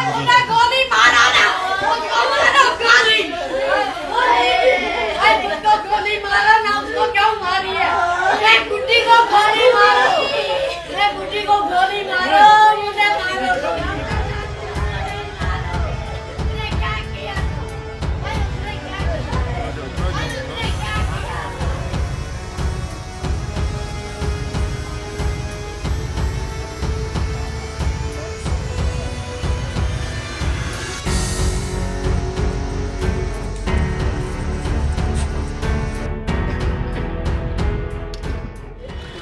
गोली मारा ना, गोली मारा ना, उसको क्यों मारी है? बुड्ढी को गोली मारो, बुड्ढी को गोली मारो, मुझे मारो।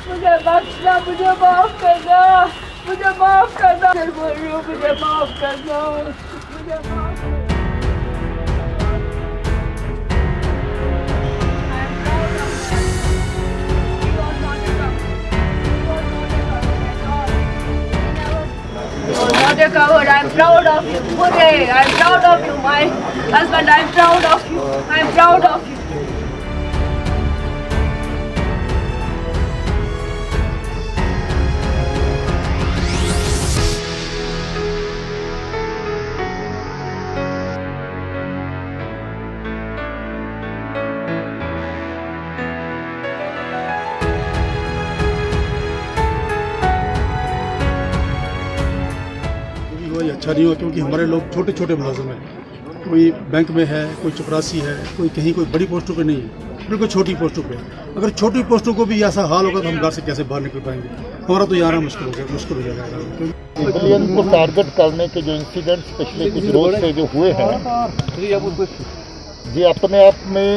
मुझे बख्शना, मुझे माफ करना, मुझे माफ करना, बोल रही हूँ, मुझे माफ करना, मुझे माफ करना। I'm proud of you. Hooray! I'm proud of you, my husband. I'm proud of you. I'm proud of you. अच्छा नहीं हुआ क्योंकि हमारे लोग छोटे छोटे मुलाजिम हैं, कोई बैंक में है, कोई चपरासी है, कोई कहीं कोई बड़ी पोस्टों पे नहीं है, बिल्कुल छोटी पोस्टों पे। अगर छोटी पोस्टों को भी ऐसा हाल होगा तो हम घर से कैसे बाहर निकल पाएंगे? हमारा तो यहाँ मुश्किल हो जाएगा। सिविलियन को टारगेट करने के जो इंसिडेंट्स पिछले कुछ रोज से जो हुए हैं, ये अपने आप में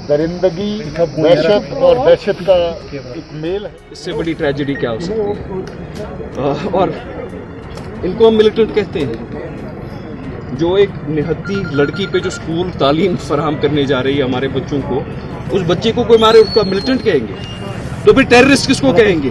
दरिंदगी, वहशत और दहशत का एक मेल है। इससे बड़ी ट्रेजेडी क्या हो सकती है? और इनको हम मिलिटेंट कहते हैं। जो एक निहत्ती लड़की पे जो स्कूल तालीम फराहम करने जा रही है हमारे बच्चों को, उस बच्चे को कोई मारे उसका मिलिटेंट कहेंगे? तो फिर टेररिस्ट किसको कहेंगे?